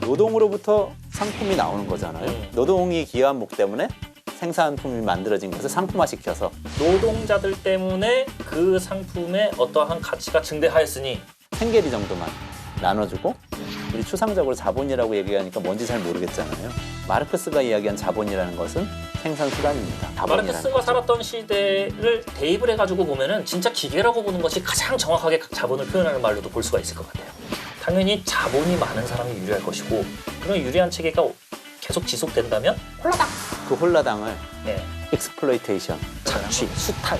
노동으로부터 상품이 나오는 거잖아요. 노동이 기여한 목 때문에 생산품이 만들어진 것을 상품화시켜서 노동자들 때문에 그 상품에 어떠한 가치가 증대하였으니 생계비 정도만 나눠주고 우리 추상적으로 자본이라고 얘기하니까 뭔지 잘 모르겠잖아요. 마르크스가 이야기한 자본이라는 것은 생산수단입니다. 마르크스가 살았던 시대를 대입을 해가지고 보면은 진짜 기계라고 보는 것이 가장 정확하게 자본을 표현하는 말로도 볼 수가 있을 것 같아요. 당연히 자본이 많은 사람이 유리할 것이고 그런 유리한 체계가 계속 지속된다면 홀라당! 그 홀라당을 네. 익스플로이테이션, 착취, 수탈.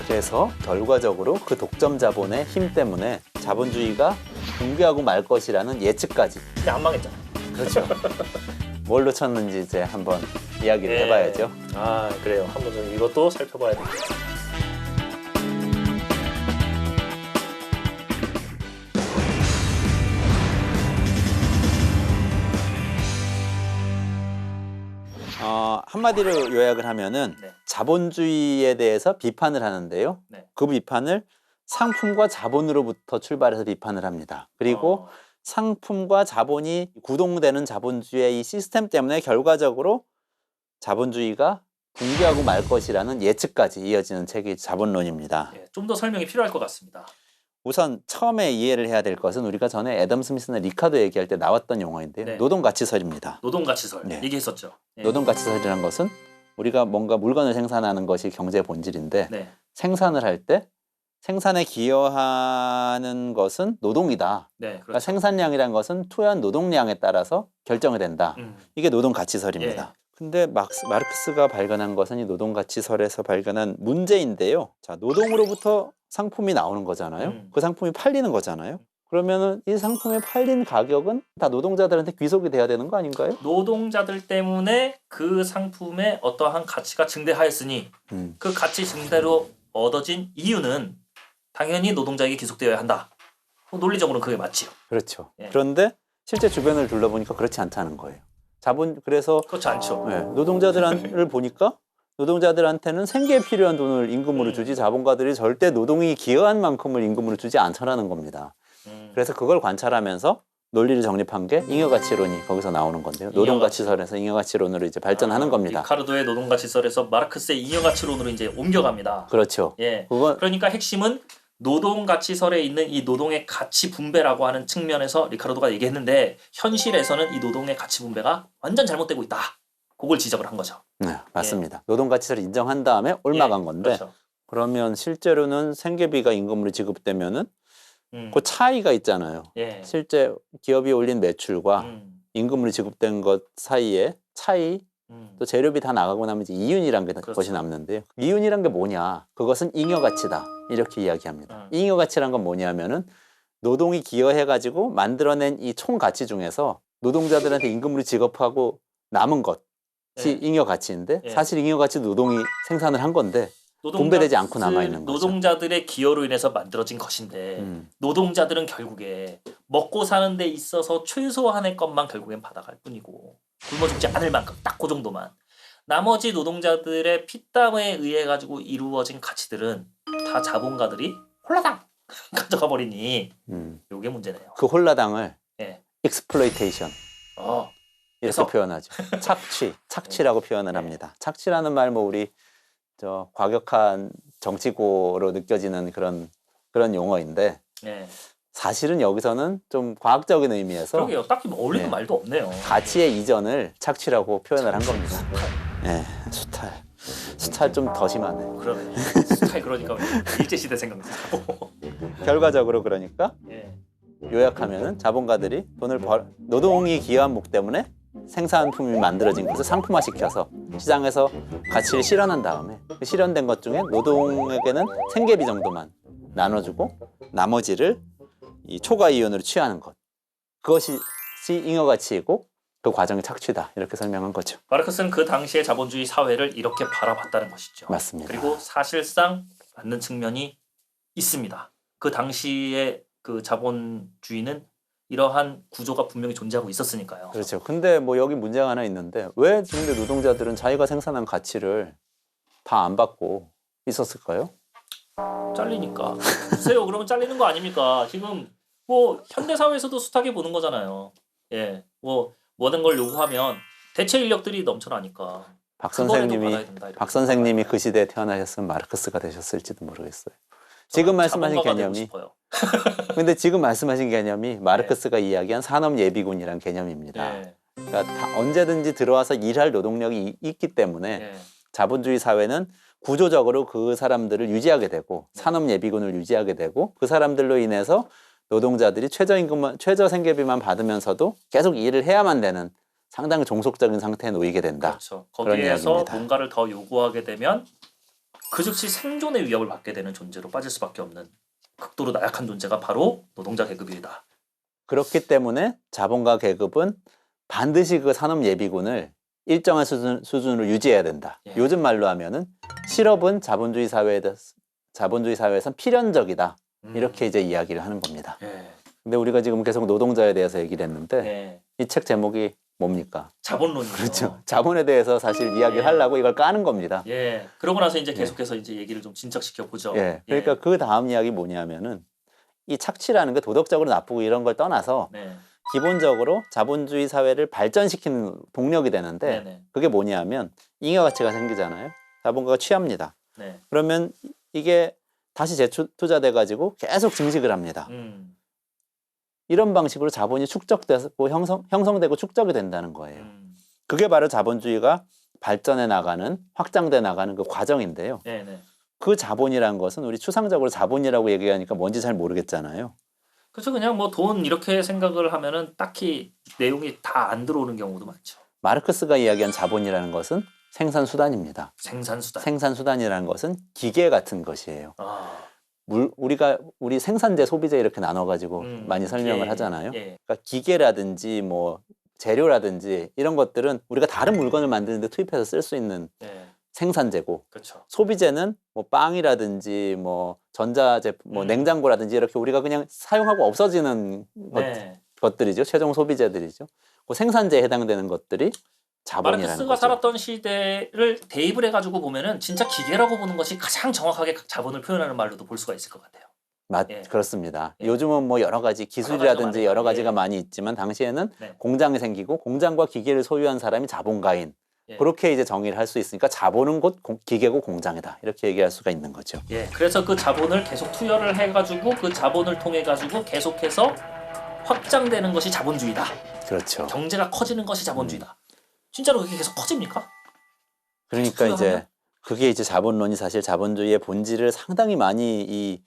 그래서 결과적으로 그 독점 자본의 힘 때문에 자본주의가 붕괴하고 말 것이라는 예측까지. 근데 안 망했잖아요. 그렇죠. 뭘 놓쳤는지 이제 한번 이야기를 해봐야죠. 아 그래요. 한번 좀 이것도 살펴봐야 되겠다. 한마디로 요약을 하면은 네. 자본주의에 대해서 비판을 하는데요. 네. 그 비판을 상품과 자본으로부터 출발해서 비판을 합니다. 그리고 상품과 자본이 구동되는 자본주의의 이 시스템 때문에 결과적으로 자본주의가 붕괴하고 말 것이라는 예측까지 이어지는 책이 자본론입니다. 네, 좀 더 설명이 필요할 것 같습니다. 우선 처음에 이해를 해야 될 것은 우리가 전에 애덤 스미스나 리카도 얘기할 때 나왔던 용어인데요. 네. 노동가치설입니다. 노동가치설 네. 얘기했었죠. 네. 노동가치설이라는 것은 우리가 뭔가 물건을 생산하는 것이 경제의 본질인데 네. 생산을 할 때 생산에 기여하는 것은 노동이다. 네, 그러니까 그렇죠. 생산량이라는 것은 투여한 노동량에 따라서 결정이 된다. 이게 노동가치설입니다. 예. 근데 마르크스가 발견한 것은 이 노동가치설에서 발견한 문제인데요. 자, 노동으로부터 상품이 나오는 거잖아요. 그 상품이 팔리는 거잖아요. 그러면은 이 상품이 팔린 가격은 다 노동자들한테 귀속이 돼야 되는 거 아닌가요? 노동자들 때문에 그 상품에 어떠한 가치가 증대하였으니 그 가치 증대로 얻어진 이유는 당연히 노동자에게 귀속되어야 한다. 논리적으로는 그게 맞지요. 그렇죠. 예. 그런데 실제 주변을 둘러보니까 그렇지 않다는 거예요. 그래서 그렇지 않죠. 노동자들을 보니까 노동자들한테는 생계에 필요한 돈을 임금으로 주지 자본가들이 절대 노동이 기여한 만큼을 임금으로 주지 않더라는 겁니다. 그래서 그걸 관찰하면서 논리를 정립한 게 잉여가치론이 거기서 나오는 건데요. 노동가치설에서 잉여가치론으로 이제 발전하는 겁니다. 리카르도의 노동가치설에서 마르크스의 잉여가치론으로 이제 옮겨갑니다. 그렇죠. 예. 그건 그러니까 핵심은 노동가치설에 있는 이 노동의 가치 분배라고 하는 측면에서 리카르도가 얘기했는데 현실에서는 이 노동의 가치 분배가 완전 잘못되고 있다. 그걸 지적을 한 거죠. 네, 맞습니다. 노동가치설을 인정한 다음에 올라간 건데 그렇죠. 그러면 실제로는 생계비가 임금으로 지급되면은 그 차이가 있잖아요. 예. 실제 기업이 올린 매출과 임금으로 지급된 것 사이에 차이, 또 재료비 다 나가고 나면 이제 이윤이란 그렇죠. 것이 남는데요. 이윤이란 게 뭐냐? 그것은 잉여가치다. 이렇게 이야기합니다. 잉여가치란 건 뭐냐면은 노동이 기여해가지고 만들어낸 이 총 가치 중에서 노동자들한테 임금으로 지급하고 남은 것이 잉여가치인데 사실 잉여가치도 노동이 생산을 한 건데 분배되지 않고 남아있는 거죠. 노동자들의 기여로 인해서 만들어진 것인데 노동자들은 결국에 먹고 사는 데 있어서 최소한의 것만 결국엔 받아갈 뿐이고 굶어 죽지 않을 만큼 딱 그 정도만 나머지 노동자들의 피땀에 의해 가지고 이루어진 가치들은 다 자본가들이 홀라당 가져가 버리니 요게 문제네요. 그 홀라당을 예. 익스플로이테이션 이렇게 그래서? 표현하죠. 착취라고 표현을 합니다. 착취라는 말 뭐 우리 저 과격한 정치고로 느껴지는 그런 용어인데 예. 사실은 여기서는 좀 과학적인 의미에서 그러게요. 딱히 뭐 어울리는 말도 없네요. 가치의 이전을 착취라고 표현을 한 겁니다. 예, 수탈 좀 더 심하네. 그러네. 스타일 그러니까 일제시대 생각나고. 결과적으로 그러니까 예. 요약하면은 자본가들이 노동이 기여한 목 때문에 생산품이 만들어진 것을 상품화시켜서 시장에서 가치를 실현한 다음에 그 실현된 것 중에 노동에게는 생계비 정도만 나눠주고 나머지를 이 초과 이윤으로 취하는 것. 그것이 잉여가치이고 그 과정이 착취다. 이렇게 설명한 거죠. 마르크스는 그 당시의 자본주의 사회를 이렇게 바라봤다는 것이죠. 맞습니다. 그리고 사실상 맞는 측면이 있습니다. 그 당시의 그 자본주의는 이러한 구조가 분명히 존재하고 있었으니까요. 그렇죠. 근데 뭐 여기 문제가 하나 있는데 왜 근데 노동자들은 자기가 생산한 가치를 다 안 받고 있었을까요? 잘리니까. 글쎄요. 그러면 잘리는 거 아닙니까? 지금 뭐 현대 사회에서도 숱하게 보는 거잖아요. 예, 뭐 모든 걸 요구하면 대체 인력들이 넘쳐나니까 박 큰 거라도 선생님이 받아야 된다, 이렇게 박 선생님이 그 시대에 태어나셨으면 마르크스가 되셨을지도 모르겠어요. 지금 저는 말씀하신 자본가가 되고 개념이 싶어요. 근데 지금 말씀하신 개념이 마르크스가 이야기한 산업 예비군이란 개념입니다. 예, 그러니까 다 언제든지 들어와서 일할 노동력이 있기 때문에 예, 자본주의 사회는 구조적으로 그 사람들을 유지하게 되고 네. 산업 예비군을 유지하게 되고 그 사람들로 인해서 노동자들이 최저임금만 최저 생계비만 받으면서도 계속 일을 해야만 되는 상당히 종속적인 상태에 놓이게 된다. 그렇죠. 그런 거기에서 이야기입니다. 뭔가를 더 요구하게 되면 그 즉시 생존의 위협을 받게 되는 존재로 빠질 수밖에 없는 극도로 나약한 존재가 바로 노동자 계급이다. 그렇기 때문에 자본가 계급은 반드시 그 산업 예비군을 일정한 수준으로 유지해야 된다. 예. 요즘 말로 하면은 실업은 자본주의 사회에선 필연적이다. 이렇게 이제 이야기를 하는 겁니다. 예, 근데 우리가 지금 계속 노동자에 대해서 얘기를 했는데 예. 이 책 제목이 뭡니까? 자본론이죠. 그렇죠. 자본에 대해서 사실 이야기를 예. 하려고 이걸 까는 겁니다. 예. 그러고 나서 이제 계속해서 이제 얘기를 좀 진척시켜 보죠. 예. 그러니까 그 다음 이야기 뭐냐면은 이 착취라는 게 도덕적으로 나쁘고 이런 걸 떠나서 네. 기본적으로 자본주의 사회를 발전시키는 동력이 되는데 네네. 그게 뭐냐면 잉여가치가 생기잖아요. 자본가가 취합니다. 네. 그러면 이게 다시 재투자돼 가지고 계속 증식을 합니다. 이런 방식으로 자본이 축적되고 형성되고 축적이 된다는 거예요. 그게 바로 자본주의가 발전해 나가는 확장돼 나가는 그 과정인데요. 네네. 그 자본이란 것은 우리 추상적으로 자본이라고 얘기하니까 뭔지 잘 모르겠잖아요. 그렇죠. 그냥 뭐 돈 이렇게 생각을 하면은 딱히 내용이 다 안 들어오는 경우도 많죠. 마르크스가 이야기한 자본이라는 것은 생산수단입니다. 생산수단. 생산수단이라는 것은 기계 같은 것이에요. 아, 우리 생산재, 소비재 이렇게 나눠가지고 많이 설명을 예, 하잖아요. 예. 그러니까 기계라든지 뭐 재료라든지 이런 것들은 우리가 다른 물건을 만드는데 투입해서 쓸 수 있는 예. 생산재고 그렇죠. 소비재는 뭐 빵이라든지 뭐 전자제품, 뭐 냉장고라든지 이렇게 우리가 그냥 사용하고 없어지는 네. 것들이죠. 최종 소비재들이죠. 그 생산재에 해당되는 것들이 자본이라는 마르크스가 거죠. 살았던 시대를 대입을 해가지고 보면은 진짜 기계라고 보는 것이 가장 정확하게 자본을 표현하는 말로도 볼 수가 있을 것 같아요. 예. 그렇습니다. 예. 요즘은 뭐 여러 가지 기술이라든지 여러 가지가 예. 많이 있지만 당시에는 네. 공장이 생기고 공장과 기계를 소유한 사람이 자본가인. 예. 그렇게 이제 정의를 할 수 있으니까 자본은 곧 기계고 공장이다. 이렇게 얘기할 수가 있는 거죠. 예. 그래서 그 자본을 계속 투여를 해가지고 그 자본을 통해 가지고 계속해서 확장되는 것이 자본주의다. 그렇죠. 경제가 커지는 것이 자본주의다. 진짜로 그게 계속 커집니까? 그러니까 투여하면? 이제 그게 이제 자본론이 사실 자본주의의 본질을 상당히 많이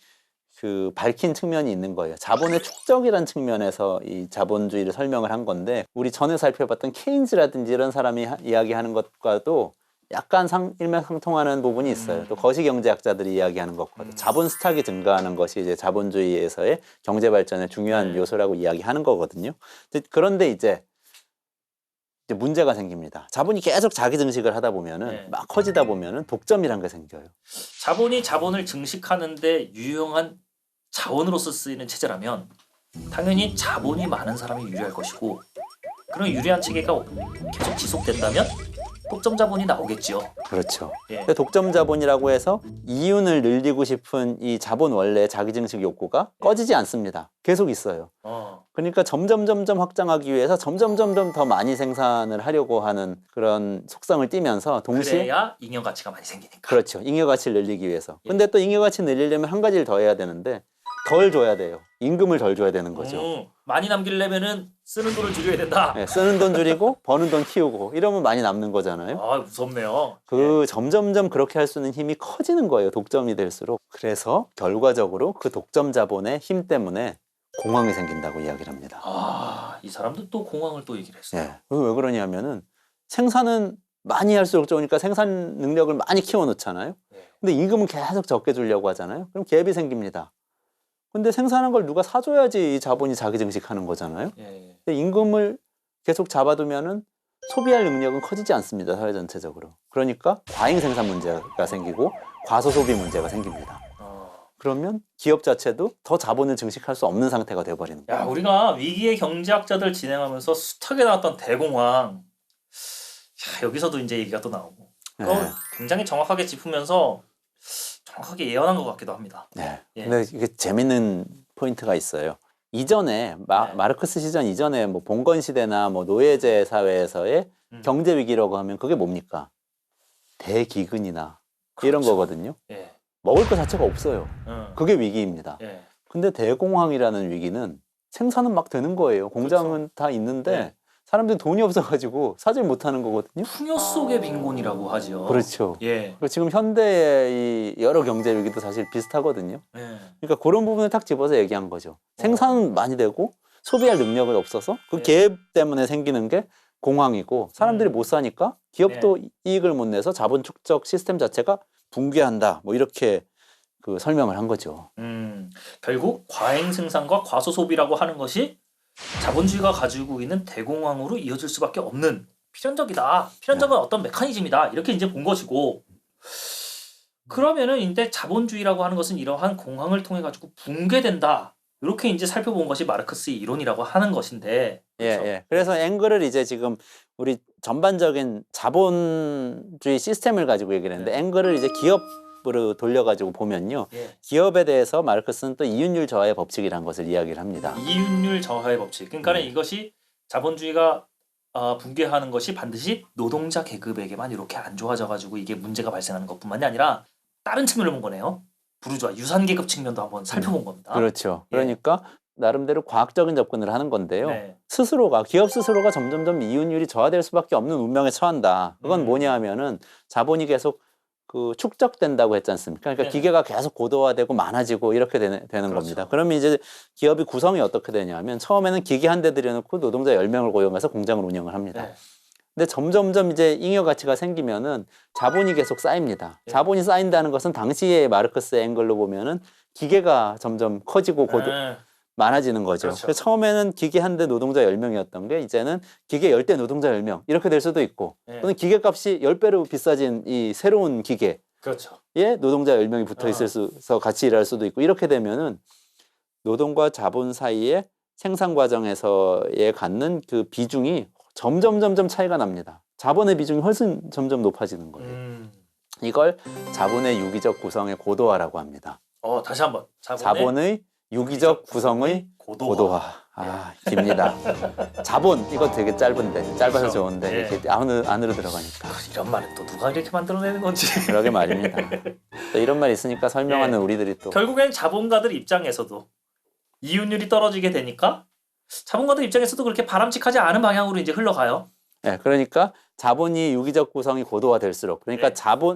밝힌 측면이 있는 거예요. 자본의 축적이라는 측면에서 이 자본주의를 설명을 한 건데 우리 전에 살펴봤던 케인즈라든지 이런 사람이 이야기하는 것과도 약간 일맥상통하는 부분이 있어요. 또 거시경제학자들이 이야기하는 것과도 자본 스탁이 증가하는 것이 이제 자본주의에서의 경제 발전의 중요한 요소라고 이야기하는 거거든요. 그런데 이제 문제가 생깁니다. 자본이 계속 자기 증식을 하다 보면은 막 커지다 보면은 독점이란 게 생겨요. 자본이 자본을 증식하는데 유용한 자원으로서 쓰이는 체제라면 당연히 자본이 많은 사람이 유리할 것이고 그런 유리한 체계가 계속 지속된다면 독점 자본이 나오겠지요. 그렇죠. 예. 근데 독점 자본이라고 해서 이윤을 늘리고 싶은 이 자본 원래 자기 증식 욕구가 꺼지지 않습니다. 계속 있어요. 그러니까 점점 확장하기 위해서 점점 더 많이 생산을 하려고 하는 그런 속성을 띠면서 동시에 그래야 잉여 가치가 많이 생기니까. 그렇죠. 잉여 가치를 늘리기 위해서. 근데 또 잉여 가치 늘리려면 한 가지를 더 해야 되는데 덜 줘야 돼요. 임금을 덜 줘야 되는 거죠. 많이 남기려면은 쓰는 돈을 줄여야 된다. 네, 쓰는 돈 줄이고 버는 돈 키우고 이러면 많이 남는 거잖아요. 아, 무섭네요. 점점 그렇게 할 수 있는 힘이 커지는 거예요. 독점이 될수록. 그래서 결과적으로 그 독점 자본의 힘 때문에 공황이 생긴다고 이야기를 합니다. 아, 이 사람도 또 공황을 또 얘기를 했어요. 네. 왜 그러냐면은 생산은 많이 할수록 좋으니까 생산 능력을 많이 키워놓잖아요. 근데 임금은 계속 적게 주려고 하잖아요. 그럼 갭이 생깁니다. 근데 생산한 걸 누가 사줘야지 이 자본이 자기 증식하는 거잖아요. 근데 임금을 계속 잡아두면은 소비할 능력은 커지지 않습니다. 사회 전체적으로. 그러니까 과잉 생산 문제가 생기고 과소 소비 문제가 생깁니다. 그러면 기업 자체도 더 자본을 증식할 수 없는 상태가 되어버리는 거예요. 야, 우리가 위기의 경제학자들 진행하면서 숱하게 나왔던 대공황. 야, 여기서도 이제 얘기가 또 나오고. 굉장히 정확하게 짚으면서 정확하게 예언한 것 같기도 합니다. 네. 예. 근데 이게 재밌는 포인트가 있어요. 이전에 네. 마르크스 시전 이전에 뭐 봉건 시대나 뭐 노예제 사회에서의 경제 위기라고 하면 그게 뭡니까? 대기근이나 이런 그렇죠. 거거든요. 예. 먹을 것 자체가 없어요. 응. 그게 위기입니다. 예. 근데 대공황이라는 위기는 생산은 막 되는 거예요. 공장은 다 있는데 네. 사람들이 돈이 없어가지고 사질 못하는 거거든요. 풍요 속의 빈곤이라고 하죠. 그렇죠. 예. 지금 현대의 이 여러 경제 위기도 사실 비슷하거든요. 예. 그러니까 그런 부분을 탁 집어서 얘기한 거죠. 생산은 많이 되고 소비할 능력은 없어서 그 네. 계획 때문에 생기는 게 공황이고 사람들이 못 사니까 기업도 이익을 못 내서 자본 축적 시스템 자체가 붕괴한다. 뭐 이렇게 그 설명을 한 거죠. 결국 과잉 생산과 과소 소비라고 하는 것이 자본주의가 가지고 있는 대공황으로 이어질 수밖에 없는 필연적이다. 필연적인 어떤 메커니즘이다. 이렇게 이제 본 것이고, 그러면은 이제 자본주의라고 하는 것은 이러한 공황을 통해 가지고 붕괴된다. 이렇게 이제 살펴본 것이 마르크스의 이론이라고 하는 것인데. 그렇죠? 예. 그래서 앵글을 이제 지금 우리 전반적인 자본주의 시스템을 가지고 얘기를 했는데 앵글을 이제 기업으로 돌려가지고 보면요. 예. 기업에 대해서 마르크스는 또 이윤율 저하의 법칙이라는 것을 이야기를 합니다. 이윤율 저하의 법칙. 그러니까 이것이 자본주의가 붕괴하는 것이 반드시 노동자 계급에게만 이렇게 안 좋아져 가지고 이게 문제가 발생하는 것뿐만이 아니라 다른 측면을 본 거네요. 부르주아 유산 계급 측면도 한번 살펴본 겁니다. 그렇죠. 예. 그러니까 나름대로 과학적인 접근을 하는 건데요. 네. 기업 스스로가 점점점 이윤율이 저하될 수밖에 없는 운명에 처한다. 그건 뭐냐 하면은 자본이 계속 그 축적된다고 했지 않습니까? 그러니까 네. 기계가 계속 고도화되고 많아지고 이렇게 되는 그렇죠. 겁니다. 그러면 이제 기업의 구성이 어떻게 되냐면 처음에는 기계 한 대 들여놓고 노동자 10명을 고용해서 공장을 운영을 합니다. 네. 근데 점점점 이제 잉여 가치가 생기면은 자본이 계속 쌓입니다. 네. 자본이 쌓인다는 것은 당시에 마르크스 앵글로 보면은 기계가 점점 커지고 많아지는 거죠. 그렇죠. 그래서 처음에는 기계 한 대 노동자 10명이었던 게 이제는 기계 10대 노동자 10명 이렇게 될 수도 있고 네. 또는 기계값이 10배로 비싸진 이 새로운 기계에 그렇죠. 노동자 10명이 붙어 있어서 같이 일할 수도 있고 이렇게 되면은 노동과 자본 사이의 생산 과정에서의 갖는 그 비중이 점점 차이가 납니다. 자본의 비중이 훨씬 점점 높아지는 거예요. 이걸 자본의 유기적 구성의 고도화라고 합니다. 다시 한번 자본의 유기적 구성의 고도화. 깁니다. 자본 이거 되게 짧은데 짧아서 그렇죠. 좋은데 이렇게 안으로 들어가니까 이런 말은 또 누가 이렇게 만들어내는 건지. 그러게 말입니다. 또 이런 말 있으니까 설명하는 우리들이 또 결국엔 자본가들 입장에서도 이윤율이 떨어지게 되니까 자본가들 입장에서도 그렇게 바람직하지 않은 방향으로 이제 흘러가요. 그러니까 자본이 유기적 구성이 고도화될수록 그러니까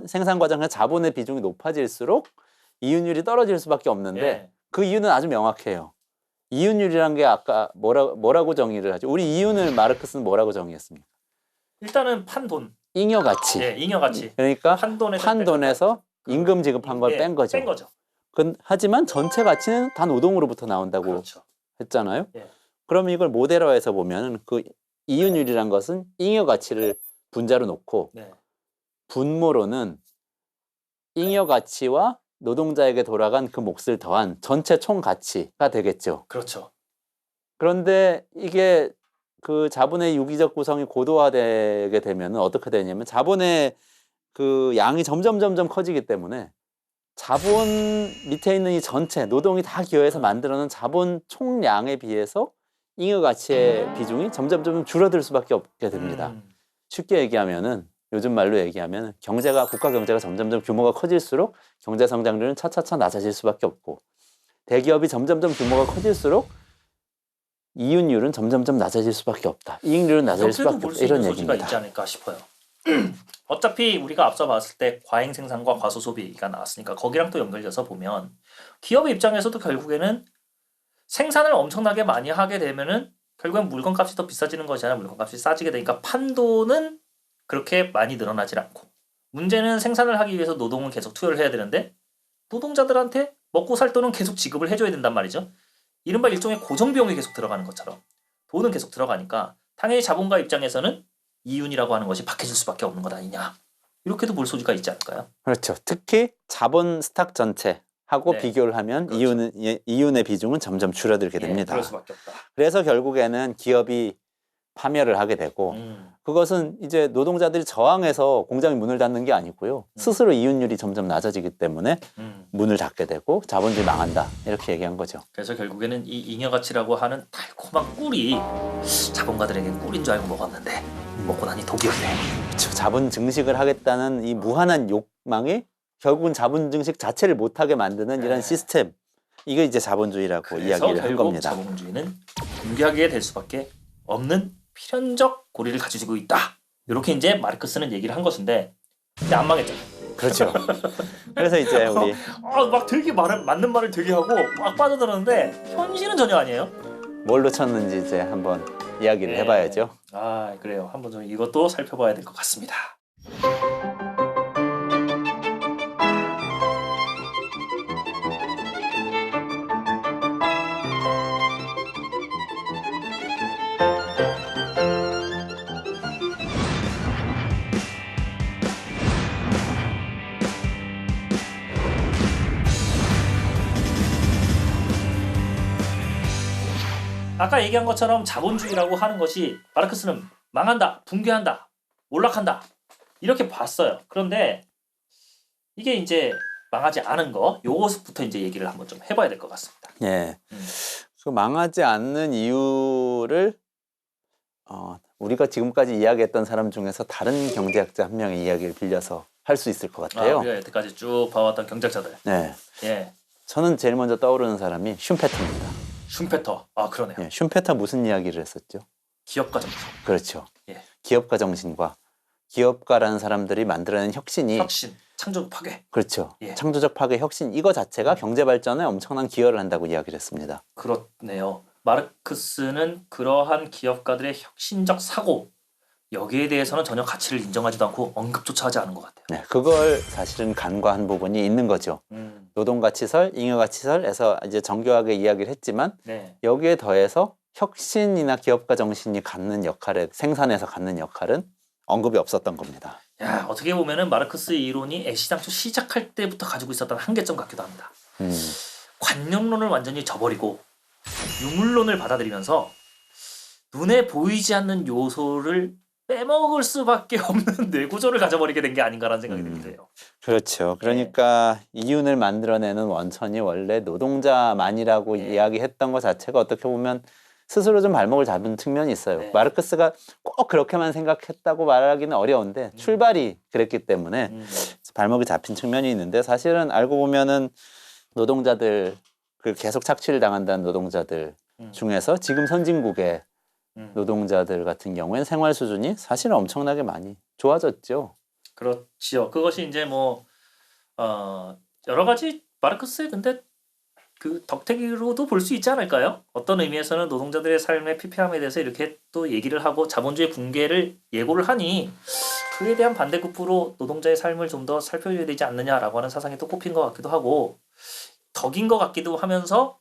생산 과정에서 자본의 비중이 높아질수록 이윤율이 떨어질 수밖에 없는데 그 이유는 아주 명확해요. 이윤율이란 게 아까 뭐라고 정의를 하죠? 우리 이윤을 마르크스는 뭐라고 정의했습니까? 일단은 판돈. 잉여 가치. 잉여 가치. 그러니까 판돈에서 임금 지급한 걸 뺀 거죠. 하지만 전체 가치는 다 노동으로부터 나온다고 그렇죠. 했잖아요. 그러면 이걸 모델화해서 보면 그 이윤율이란 것은 잉여 가치를 분자로 놓고 분모로는 잉여 가치와 노동자에게 돌아간 그 몫을 더한 전체 총 가치가 되겠죠. 그렇죠. 그런데 이게 그 자본의 유기적 구성이 고도화되게 되면 어떻게 되냐면 자본의 그 양이 점점 커지기 때문에 자본 밑에 있는 이 전체 노동이 다 기여해서 만들어낸 자본 총량에 비해서 잉여 가치의 비중이 점점 줄어들 수밖에 없게 됩니다. 쉽게 얘기하면은 요즘 말로 얘기하면 국가 경제가 점점 규모가 커질수록 경제 성장률은 차차차 낮아질 수밖에 없고 대기업이 점점 규모가 커질수록 이윤율은 점점 낮아질 수밖에 없다. 이익률은 낮아질 수밖에 없다. 이런 얘기입니다. 있지 않을까 싶어요. 어차피 우리가 앞서 봤을 때 과잉 생산과 과소 소비가 나왔으니까 거기랑 또 연결돼서 보면 기업의 입장에서도 결국에는 생산을 엄청나게 많이 하게 되면은 결국엔 물건값이 더 비싸지는 것이 아니라 물건값이 싸지게 되니까 판도는 그렇게 많이 늘어나질 않고 문제는 생산을 하기 위해서 노동을 계속 투여를 해야 되는데 노동자들한테 먹고 살 돈은 계속 지급을 해줘야 된단 말이죠. 이른바 일종의 고정비용이 계속 들어가는 것처럼 돈은 계속 들어가니까 당연히 자본가 입장에서는 이윤이라고 하는 것이 박해질 수밖에 없는 것 아니냐. 이렇게도 볼 소지가 있지 않을까요? 그렇죠. 특히 자본 스탁 전체하고 비교를 하면 이윤의 비중은 점점 줄어들게 됩니다. 그럴 수밖에 없다. 그래서 결국에는 기업이 파멸을 하게 되고 그것은 이제 노동자들이 저항해서 공장이 문을 닫는 게 아니고요. 스스로 이윤율이 점점 낮아지기 때문에 문을 닫게 되고 자본주의 망한다 이렇게 얘기한 거죠. 그래서 결국에는 이 잉여가치라고 하는 달콤한 꿀이 자본가들에겐 꿀인 줄 알고 먹었는데 먹고 나니 독이었네. 그렇죠. 자본 증식을 하겠다는 이 무한한 욕망이 결국은 자본 증식 자체를 못하게 만드는 이런 시스템. 이게 이제 자본주의라고 이야기를 한 겁니다. 자본주의는 붕괴하게 될 수밖에 없는 필연적 고리를 가지고 있다. 이렇게 이제 마르크스는 얘기를 한 것인데 근데 안 망했죠. 그렇죠. 그래서 이제 우리 막 되게 맞는 말을 되게 하고 막 빠져들었는데 현실은 전혀 아니에요. 뭘로 쳤는지 이제 한번 이야기를 해봐야죠. 그래요. 한번 좀 이것도 살펴봐야 될 것 같습니다. 아까 얘기한 것처럼 자본주의라고 하는 것이 마르크스는 망한다, 붕괴한다, 올락한다 이렇게 봤어요. 그런데 이게 이제 망하지 않은 거 요것부터 이제 얘기를 한번 좀 해봐야 될 것 같습니다. 예. 그 망하지 않는 이유를 우리가 지금까지 이야기했던 사람 중에서 다른 경제학자 한 명의 이야기를 빌려서 할 수 있을 것 같아요. 우리가 여태까지 쭉 봐왔던 경제학자들. 네. 예. 저는 제일 먼저 떠오르는 사람이 슌페터입니다. 슌페터. 그러네요. 예, 슌페터 무슨 이야기를 했었죠? 기업가 정신. 그렇죠. 예. 기업가 정신과 기업가라는 사람들이 만들어낸 혁신이 혁신, 창조적 파괴. 그렇죠. 예. 창조적 파괴 혁신 이거 자체가 경제 발전에 엄청난 기여를 한다고 이야기를 했습니다. 그렇네요. 마르크스는 그러한 기업가들의 혁신적 사고 여기에 대해서는 전혀 가치를 인정하지도 않고 언급조차 하지 않은 것 같아요. 네, 그걸 사실은 간과한 부분이 있는 거죠. 노동가치설, 잉여가치설에서 이제 정교하게 이야기를 했지만 네. 여기에 더해서 혁신이나 기업가 정신이 갖는 역할에 생산에서 갖는 역할은 언급이 없었던 겁니다. 야, 어떻게 보면은 마르크스의 이론이 애시당초 시작할 때부터 가지고 있었던 한계점 같기도 합니다. 관념론을 완전히 저버리고 유물론을 받아들이면서 눈에 보이지 않는 요소를 빼먹을 수밖에 없는 뇌구조를 가져버리게 된 게 아닌가라는 생각이 들기도 해요. 그렇죠. 그러니까 이윤을 만들어내는 원천이 원래 노동자만이라고 이야기했던 것 자체가 어떻게 보면 스스로 좀 발목을 잡은 측면이 있어요. 네. 마르크스가 꼭 그렇게만 생각했다고 말하기는 어려운데 출발이 그랬기 때문에 발목이 잡힌 측면이 있는데 사실은 알고 보면은 노동자들 그 계속 착취를 당한다는 노동자들 중에서 지금 선진국의 노동자들 같은 경우에는 생활 수준이 사실은 엄청나게 많이 좋아졌죠. 그렇지요. 그것이 이제 여러 가지 마르크스의 근데 그 덕택으로도 볼 수 있지 않을까요? 어떤 의미에서는 노동자들의 삶의 피폐함에 대해서 이렇게 또 얘기를 하고 자본주의 붕괴를 예고를 하니 그에 대한 반대급부로 노동자의 삶을 좀 더 살펴줘야 되지 않느냐라고 하는 사상이 또 꼽힌 것 같기도 하고 덕인 것 같기도 하면서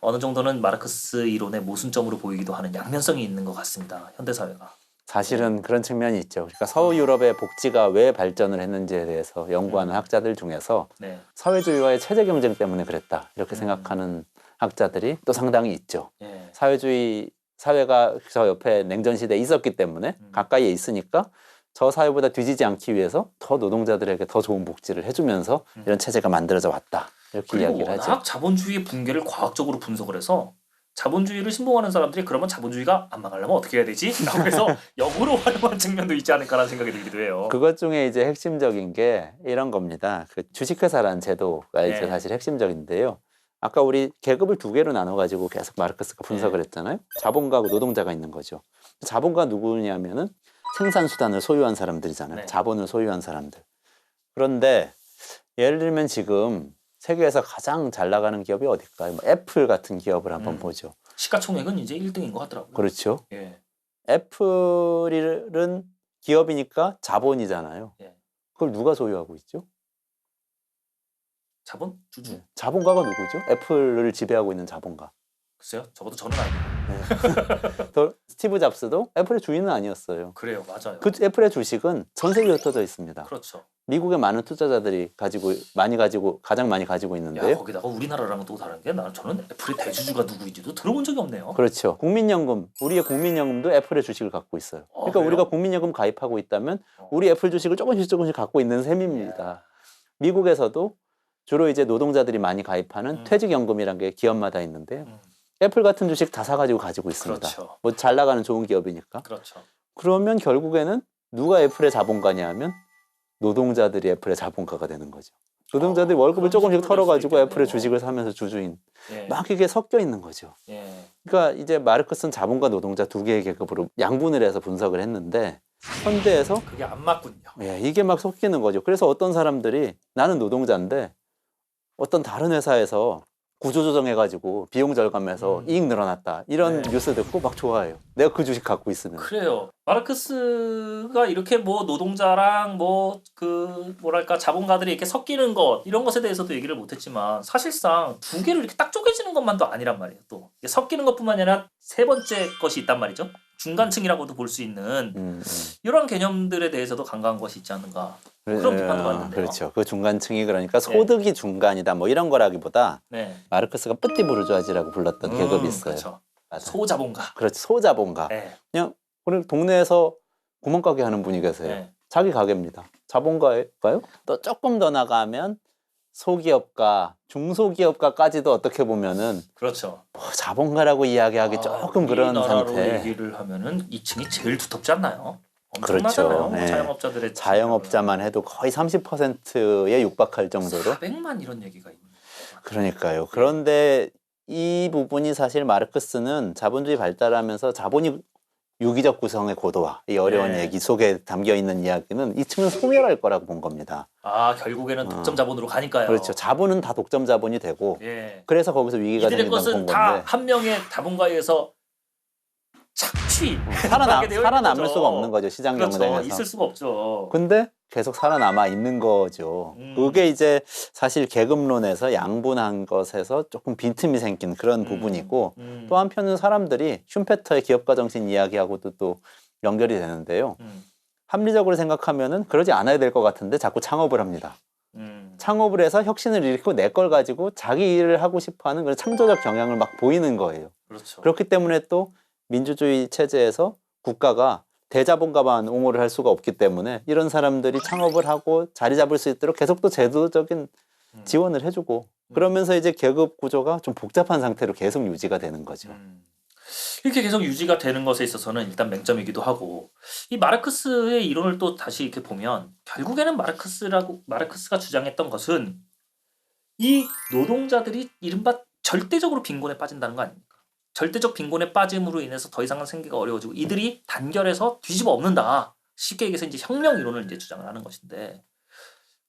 어느 정도는 마르크스 이론의 모순점으로 보이기도 하는 양면성이 있는 것 같습니다. 현대사회가. 사실은 그런 측면이 있죠. 그러니까 서유럽의 복지가 왜 발전을 했는지에 대해서 연구하는 학자들 중에서 네. 사회주의와의 체제 경쟁 때문에 그랬다 이렇게 생각하는 학자들이 또 상당히 있죠. 예. 사회주의 사회가 저 옆에 냉전 시대에 있었기 때문에 가까이에 있으니까 저 사회보다 뒤지지 않기 위해서 더 노동자들에게 더 좋은 복지를 해주면서 이런 체제가 만들어져 왔다 이렇게 그리고 이야기를 워낙 하죠. 자본주의의 붕괴를 과학적으로 분석을 해서 자본주의를 신봉하는 사람들이 그러면 자본주의가 안 망하려면 어떻게 해야 되지? 라고 해서 역으로 활용한 측면도 있지 않을까라는 생각이 들기도 해요. 그것 중에 이제 핵심적인 게 이런 겁니다. 그 주식회사라는 제도가 이제 네. 사실 핵심적인데요. 아까 우리 계급을 두 개로 나눠가지고 계속 마르크스가 분석을 했잖아요. 자본가하고 노동자가 있는 거죠. 자본가 누구냐면은 생산수단을 소유한 사람들이잖아요. 네. 자본을 소유한 사람들. 그런데 예를 들면 지금 세계에서 가장 잘 나가는 기업이 어딜까요? 애플 같은 기업을 한번 보죠. 시가총액은 이제 1등인 것 같더라고요. 그렇죠. 예. 애플은 기업이니까 자본이잖아요. 예. 그걸 누가 소유하고 있죠? 자본? 주주? 자본가가 누구죠? 애플을 지배하고 있는 자본가. 글쎄요. 적어도 저는 아니에요. 또 스티브 잡스도 애플의 주인은 아니었어요. 그래요. 맞아요. 그 애플의 주식은 전 세계에 흩어져 있습니다. 그렇죠. 미국의 많은 투자자들이 가장 많이 가지고 야, 있는데요. 거기다가 우리나라랑은 또 다른 게 저는 애플의 대주주가 누구인지도 들어본 적이 없네요. 그렇죠. 국민연금, 우리의 국민연금도 애플의 주식을 갖고 있어요. 그러니까 그래요? 우리가 국민연금 가입하고 있다면 우리 애플 주식을 조금씩 갖고 있는 셈입니다. 미국에서도 주로 이제 노동자들이 많이 가입하는 퇴직연금이라는 게 기업마다 있는데요. 애플 같은 주식 다 사가지고 가지고 있습니다. 그렇죠. 뭐 잘 나가는 좋은 기업이니까. 그렇죠. 그러면 결국에는 누가 애플의 자본가냐 하면 노동자들이 애플의 자본가가 되는 거죠. 노동자들이 월급을 그런 조금씩 식으로 될 털어가지고 수도 있겠네요. 애플의 주식을 사면서 주주인. 예. 막 이게 섞여 있는 거죠. 예. 그러니까 이제 마르크스는 자본가 노동자 두 개의 계급으로 양분을 해서 분석을 했는데 현대에서 그게 안 맞군요. 이게 막 섞이는 거죠. 그래서 어떤 사람들이 나는 노동자인데 어떤 다른 회사에서 구조조정해가지고 비용 절감해서 이익 늘어났다 이런 네. 뉴스 듣고 막 좋아해요. 내가 그 주식 갖고 있으면. 그래요. 마르크스가 이렇게 뭐 노동자랑 뭐 그 뭐랄까 자본가들이 이렇게 섞이는 것 이런 것에 대해서도 얘기를 못했지만 사실상 두 개로 이렇게 딱 쪼개지는 것만도 아니란 말이에요. 또 섞이는 것뿐만 아니라 세 번째 것이 있단 말이죠. 중간층이라고도 볼 수 있는 이런 개념들에 대해서도 강조한 것이 있지 않는가. 그런 비판도 받는데요. 그렇죠. 그 중간층이 그러니까 소득이 중간이다 뭐 이런 거라기보다 네. 마르크스가 뿌띠부르주아지라고 불렀던 계급이 있어요. 그렇죠. 맞아요. 소자본가. 그렇지, 소자본가. 네. 그냥 우리 동네에서 구멍가게 하는 분이 계세요. 네. 자기 가게입니다. 자본가일까요? 또 조금 더 나가면 소기업가, 중소기업가까지도 어떻게 보면은 그렇죠. 뭐 자본가라고 이야기하기 조금 그런 우리나라로 상태. 얘기를 하면은 2층이 제일 두텁지 않나요? 그렇죠. 엄청나잖아요. 네. 자영업자들의 자영업자만 해도 거의 30%에 육박할 정도로. 400만 이런 얘기가 있는 것 같아요. 그러니까요. 그런데 이 부분이 사실 마르크스는 자본주의 발달하면서 자본이 유기적 구성의 고도화, 이 어려운 네. 얘기 속에 담겨 있는 이야기는 이 층은 소멸할 거라고 본 겁니다. 아 결국에는 독점 자본으로 가니까요. 그렇죠. 자본은 다 독점 자본이 되고 예. 그래서 거기서 위기가 이들의 생긴다고 본 것은 다 건데 한 명의 자본가에 의해서 착취하게 되어 있는 살아남을 거죠. 수가 없는 거죠. 시장 그렇죠. 경쟁에서. 있을 수가 없죠. 근데 계속 살아남아 있는 거죠. 그게 이제 사실 계급론에서 양분한 것에서 조금 빈틈이 생긴 그런 부분이고 또 한편은 사람들이 슌페터의 기업가 정신 이야기하고도 또 연결이 되는데요. 합리적으로 생각하면은 그러지 않아야 될 것 같은데 자꾸 창업을 합니다. 창업을 해서 혁신을 일으키고 내 걸 가지고 자기 일을 하고 싶어하는 그런 창조적 경향을 막 보이는 거예요. 그렇죠. 그렇기 때문에 또 민주주의 체제에서 국가가 대자본가만 옹호를 할 수가 없기 때문에 이런 사람들이 창업을 하고 자리 잡을 수 있도록 계속 또 제도적인 지원을 해주고 그러면서 이제 계급 구조가 좀 복잡한 상태로 계속 유지가 되는 거죠. 이렇게 계속 유지가 되는 것에 있어서는 일단 맹점이기도 하고 이 마르크스의 이론을 또 다시 이렇게 보면 결국에는 마르크스가 주장했던 것은 이 노동자들이 이른바 절대적으로 빈곤에 빠진다는 거 아닙니까? 절대적 빈곤에 빠짐으로 인해서 더 이상은 생계가 어려워지고 이들이 단결해서 뒤집어 엎는다. 쉽게 얘기해서 이제 혁명 이론을 이제 주장을 하는 것인데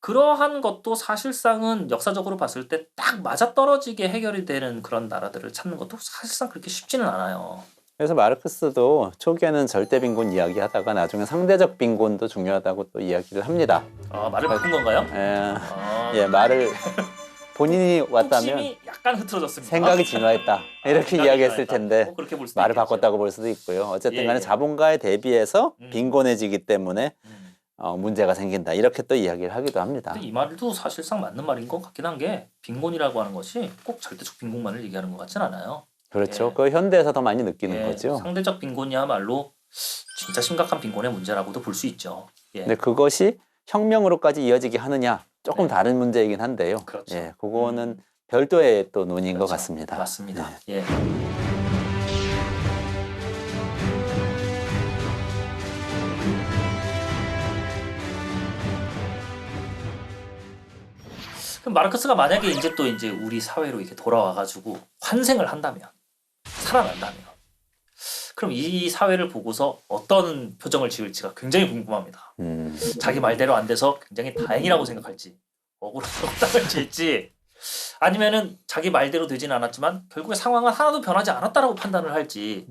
그러한 것도 사실상은 역사적으로 봤을 때 딱 맞아떨어지게 해결이 되는 그런 나라들을 찾는 것도 사실상 그렇게 쉽지는 않아요. 그래서 마르크스도 초기에는 절대 빈곤 이야기하다가 나중에 상대적 빈곤도 중요하다고 또 이야기를 합니다. 아, 말을 바꾼 건가요? 예, 말을 본인이 왔다면 핵심이 약간 흐트러졌습니다. 생각이 진화했다 이렇게 생각이 이야기했을 진화했다. 텐데 뭐 그렇게 볼 수도 말을 있겠죠. 바꿨다고 볼 수도 있고요. 어쨌든 간에 예. 자본가에 대비해서 빈곤해지기 때문에 음. 문제가 생긴다 이렇게 또 이야기를 하기도 합니다. 근데 이 말도 사실상 맞는 말인 것 같긴 한 게 빈곤이라고 하는 것이 꼭 절대적 빈곤만을 얘기하는 것 같진 않아요. 그렇죠. 예. 그 현대에서 더 많이 느끼는 예, 거죠. 상대적 빈곤이야말로 진짜 심각한 빈곤의 문제라고도 볼 수 있죠. 예. 근데 그것이 혁명으로까지 이어지게 하느냐 조금 네. 다른 문제이긴 한데요. 그렇죠. 예, 그거는 별도의 또 논의인 것 그렇죠. 같습니다. 맞습니다. 네. 예. 그럼 마르크스가 만약에 이제 우리 사회로 이렇게 돌아와가지고 환생을 한다면, 살아난다면, 그럼 이 사회를 보고서 어떤 표정을 지을지가 굉장히 궁금합니다. 자기 말대로 안 돼서 굉장히 다행이라고 생각할지, 억울한 속담을 질지, 아니면은 자기 말대로 되지는 않았지만 결국에 상황은 하나도 변하지 않았다라고 판단을 할지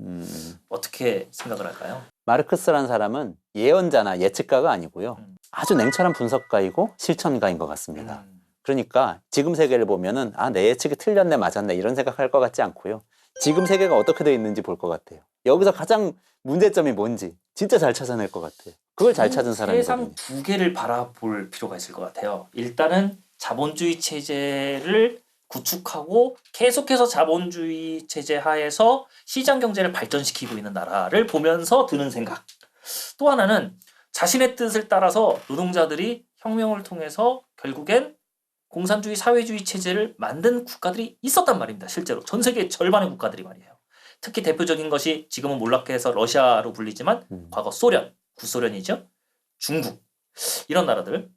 어떻게 생각을 할까요? 마르크스라는 사람은 예언자나 예측가가 아니고요. 아주 냉철한 분석가이고 실천가인 것 같습니다. 그러니까 지금 세계를 보면은 내 예측이 틀렸네 맞았네 이런 생각할 것 같지 않고요. 지금 세계가 어떻게 되어 있는지 볼 것 같아요. 여기서 가장 문제점이 뭔지 진짜 잘 찾아낼 것 같아요. 그걸 잘 찾은 사람이거든요. 세상 두 개를 바라볼 필요가 있을 것 같아요. 일단은 자본주의 체제를 구축하고 계속해서 자본주의 체제 하에서 시장 경제를 발전시키고 있는 나라를 보면서 드는 생각. 또 하나는 자신의 뜻을 따라서 노동자들이 혁명을 통해서 결국엔 공산주의 사회주의 체제를 만든 국가들이 있었단 말입니다. 실제로 전 세계 절반의 국가들이 말이에요. 특히 대표적인 것이 지금은 몰락해서 러시아로 불리지만 과거 소련, 구소련이죠. 중국 이런 나라들.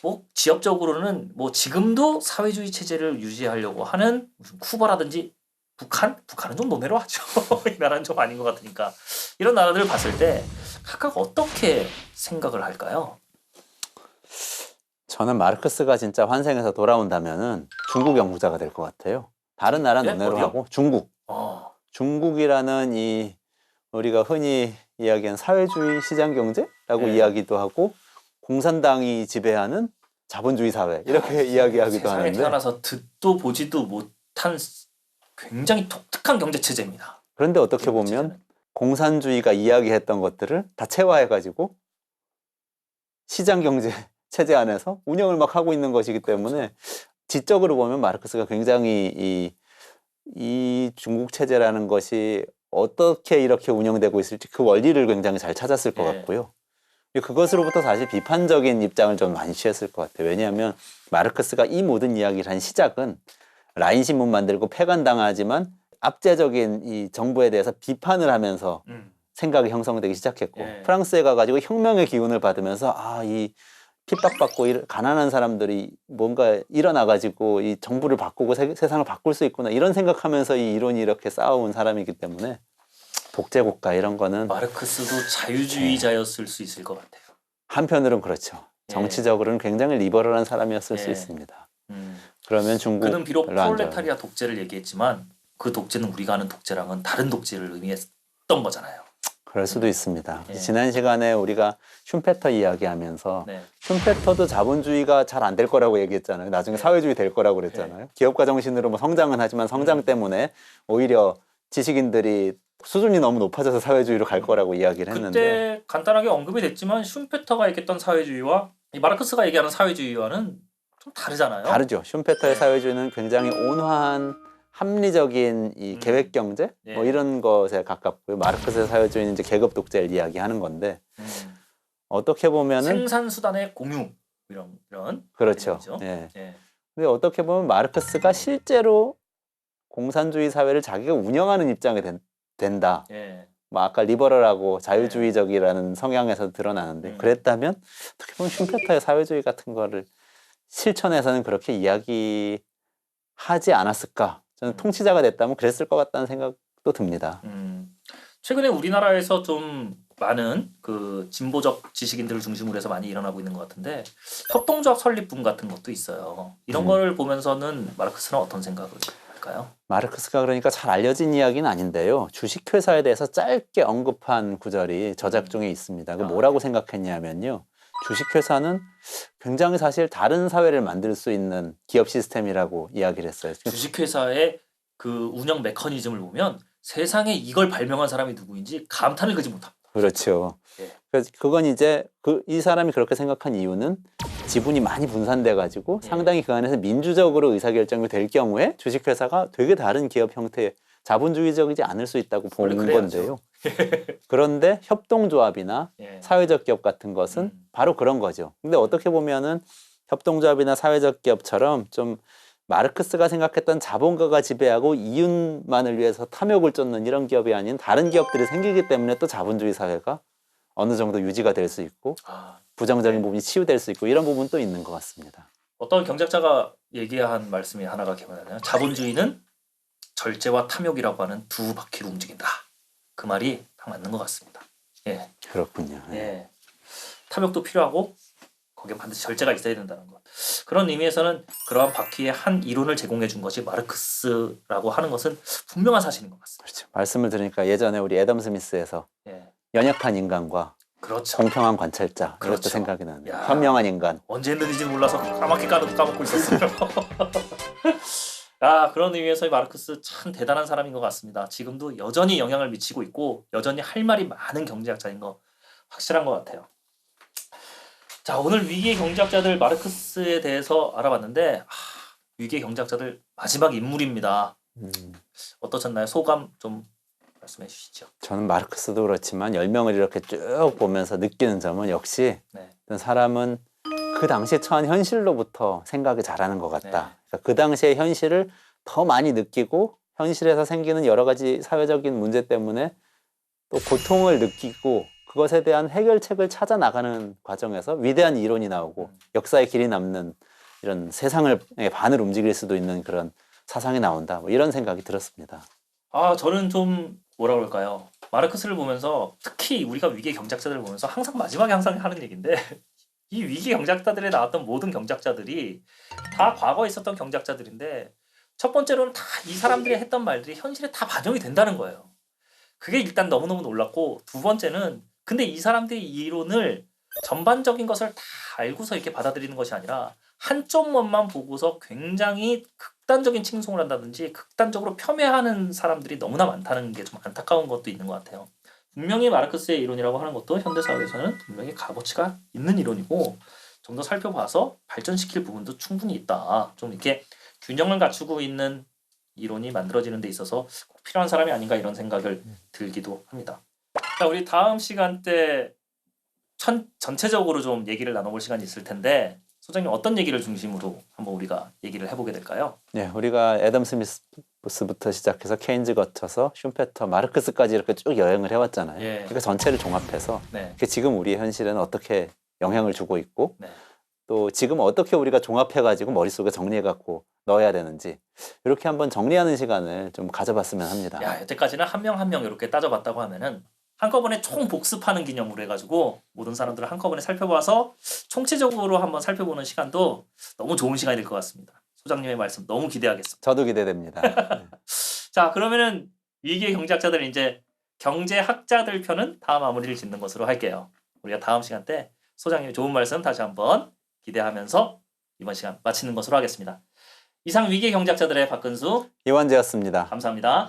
뭐 지역적으로는 뭐 지금도 사회주의 체제를 유지하려고 하는 무슨 쿠바라든지 북한은 좀 논외로 하죠. 이 나라는 좀 아닌 것 같으니까 이런 나라들을 봤을 때 각각 어떻게 생각을 할까요? 저는 마르크스가 진짜 환생해서 돌아온다면은 중국 연구자가 될 것 같아요. 다른 나라 네? 논외로 어디요? 하고 중국. 중국이라는 이 우리가 흔히 이야기하는 사회주의 시장 경제라고 네. 이야기도 하고 공산당이 지배하는 자본주의 사회 이렇게 이야기하기도 세상에 하는데 태어나서 듣도 보지도 못한 굉장히 독특한 경제 체제입니다. 그런데 어떻게 보면 공산주의가 이야기했던 것들을 다 체화해가지고 시장 경제 체제 안에서 운영을 막 하고 있는 것이기 때문에 지적으로 보면 마르크스가 굉장히 이 중국 체제라는 것이 어떻게 이렇게 운영되고 있을지 그 원리를 굉장히 잘 찾았을 것 네. 같고요. 그것으로부터 사실 비판적인 입장을 좀 많이 취했을 것 같아요. 왜냐하면 마르크스가 이 모든 이야기를 한 시작은 라인 신문 만들고 폐간당하지만 압제적인 이 정부에 대해서 비판을 하면서 생각이 형성되기 시작했고 예. 프랑스에 가가지고 혁명의 기운을 받으면서 이 핍박받고 가난한 사람들이 뭔가 일어나가지고 이 정부를 바꾸고 세상을 바꿀 수 있구나 이런 생각하면서 이 이론이 이렇게 쌓아온 사람이기 때문에 독재국가 이런 거는 마르크스도 자유주의자였을 수 있을 것 같아요. 한편으로는 그렇죠. 정치적으로는 굉장히 리버럴한 사람이었을 수 예. 있습니다. 음. 그러면 중국 그는 비록 별로 안 좋아해요. 프롤레타리아 독재를 얘기했지만 그 독재는 우리가 아는 독재랑은 다른 독재를 의미했던 거잖아요. 그럴 수도 있습니다. 예. 지난 시간에 우리가 슌페터 이야기하면서 네. 슌페터도 자본주의가 잘 안 될 거라고 얘기했잖아요. 나중에 네. 사회주의 될 거라고 그랬잖아요. 기업가 정신으로 뭐 성장은 하지만 성장 때문에 오히려 지식인들이 수준이 너무 높아져서 사회주의로 갈 거라고 이야기를 했는데 그때 간단하게 언급이 됐지만 슌페터가 얘기했던 사회주의와 이 마르크스가 얘기하는 사회주의와는 좀 다르잖아요. 다르죠. 슌페터의 네. 사회주의는 굉장히 온화한 합리적인 이 계획 경제 예. 뭐 이런 것에 가깝고요. 마르크스의 사회주의는 이제 계급 독재를 이야기하는 건데 어떻게 보면은 생산 수단의 공유 이런 그렇죠. 개념이죠. 예. 예. 근데 어떻게 보면 마르크스가 실제로 공산주의 사회를 자기가 운영하는 입장이 된다. 예. 뭐 아까 리버럴하고 자유주의적이라는 성향에서 드러나는데 그랬다면 어떻게 보면 슌페터의 사회주의 같은 거를 실천에서는 그렇게 이야기하지 않았을까. 저는 통치자가 됐다면 그랬을 것 같다는 생각도 듭니다. 최근에 우리나라에서 좀 많은 그 진보적 지식인들을 중심으로 해서 많이 일어나고 있는 것 같은데 협동조합 설립분 같은 것도 있어요. 이런 걸 보면서는 마르크스는 어떤 생각을 할까요? 마르크스가 그러니까 잘 알려진 이야기는 아닌데요. 주식회사에 대해서 짧게 언급한 구절이 저작 중에 있습니다. 그 뭐라고 생각했냐면요. 주식회사는 굉장히 사실 다른 사회를 만들 수 있는 기업 시스템이라고 이야기를 했어요. 주식회사의 그 운영 메커니즘을 보면 세상에 이걸 발명한 사람이 누구인지 감탄을 그지 못합니다. 그렇죠. 예. 그래서 그건 이제 이 사람이 그렇게 생각한 이유는 지분이 많이 분산돼 가지고 상당히 그 안에서 민주적으로 의사결정이 될 경우에 주식회사가 되게 다른 기업 형태의 자본주의적이지 않을 수 있다고 본 건데요. 그런데 협동조합이나 사회적 기업 같은 것은 바로 그런 거죠. 근데 어떻게 보면은 협동조합이나 사회적 기업처럼 좀 마르크스가 생각했던 자본가가 지배하고 이윤만을 위해서 탐욕을 쫓는 이런 기업이 아닌 다른 기업들이 생기기 때문에 또 자본주의 사회가 어느 정도 유지가 될 수 있고 부정적인 부분이 치유될 수 있고 이런 부분도 있는 것 같습니다. 어떤 경제학자가 얘기한 말씀이 하나가 기억나네요. 자본주의는 절제와 탐욕이라고 하는 두 바퀴로 움직인다. 그 말이 딱 맞는 것 같습니다. 예. 그렇군요. 예. 탐욕도 필요하고 거기에 반드시 절제가 있어야 된다는 것. 그런 의미에서는 그러한 바퀴의 한 이론을 제공해 준 것이 마르크스라고 하는 것은 분명한 사실인 것 같습니다. 그렇죠. 말씀을 들으니까 예전에 우리 애덤 스미스에서 연약한 인간과 그렇죠. 공평한 관찰자 그렇죠. 이것도 생각이 나네요. 야. 현명한 인간. 언제 했는지 몰라서 까맣게 까먹고 있었어요. 그런 의미에서 마르크스 참 대단한 사람인 것 같습니다. 지금도 여전히 영향을 미치고 있고 여전히 할 말이 많은 경제학자인 거 확실한 것 같아요. 자, 오늘 위기의 경제학자들 마르크스에 대해서 알아봤는데 위기의 경제학자들 마지막 인물입니다. 어떠셨나요? 소감 좀 말씀해 주시죠. 저는 마르크스도 그렇지만 10명을 이렇게 쭉 보면서 느끼는 점은 역시 네. 어떤 사람은 그 당시에 처한 현실로부터 생각이 잘하는 것 같다. 네. 그러니까 그 당시의 현실을 더 많이 느끼고 현실에서 생기는 여러 가지 사회적인 문제 때문에 또 고통을 느끼고 그것에 대한 해결책을 찾아 나가는 과정에서 위대한 이론이 나오고 역사의 길이 남는 이런 세상을 반을 움직일 수도 있는 그런 사상이 나온다. 뭐 이런 생각이 들었습니다. 저는 좀 뭐라 그럴까요? 마르크스를 보면서 특히 우리가 위기의 경제학자들을 보면서 항상 마지막에 항상 하는 얘기인데 이 위기 경제학자들에 나왔던 모든 경제학자들이 다 과거에 있었던 경제학자들인데 첫 번째로는 다 이 사람들이 했던 말들이 현실에 다 반영이 된다는 거예요. 그게 일단 너무너무 놀랐고 두 번째는 근데 이 사람들이 이론을 전반적인 것을 다 알고서 이렇게 받아들이는 것이 아니라 한쪽 면만 보고서 굉장히 극단적인 칭송을 한다든지 극단적으로 폄훼하는 사람들이 너무나 많다는 게 좀 안타까운 것도 있는 것 같아요. 분명히 마르크스의 이론이라고 하는 것도 현대사회에서는 분명히 값어치가 있는 이론이고 좀 더 살펴봐서 발전시킬 부분도 충분히 있다. 좀 이렇게 균형을 갖추고 있는 이론이 만들어지는 데 있어서 꼭 필요한 사람이 아닌가 이런 생각을 들기도 합니다. 자, 우리 다음 시간 때 전체적으로 좀 얘기를 나눠볼 시간이 있을 텐데 소장님 어떤 얘기를 중심으로 한번 우리가 얘기를 해보게 될까요? 네, 우리가 애덤 스미스부터 시작해서 케인즈 거쳐서 슌페터, 마르크스까지 이렇게 쭉 여행을 해왔잖아요. 예. 그러니까 전체를 종합해서 네. 지금 우리의 현실에는 어떻게 영향을 주고 있고 네. 또 지금 어떻게 우리가 종합해가지고 머릿속에 정리해갖고 넣어야 되는지 이렇게 한번 정리하는 시간을 좀 가져봤으면 합니다. 야, 여태까지는 한 명 한 명 이렇게 따져봤다고 하면은 한꺼번에 총 복습하는 기념으로 해가지고 모든 사람들을 한꺼번에 살펴봐서 총체적으로 한번 살펴보는 시간도 너무 좋은 시간이 될 것 같습니다. 소장님의 말씀 너무 기대하겠습니다. 저도 기대됩니다. 네. 자, 그러면은 위기의 경제학자들은 이제 경제학자들 편은 다음 마무리를 짓는 것으로 할게요. 우리가 다음 시간 때 소장님의 좋은 말씀 다시 한번 기대하면서 이번 시간 마치는 것으로 하겠습니다. 이상 위기의 경제학자들의 박근수 이완재였습니다. 감사합니다.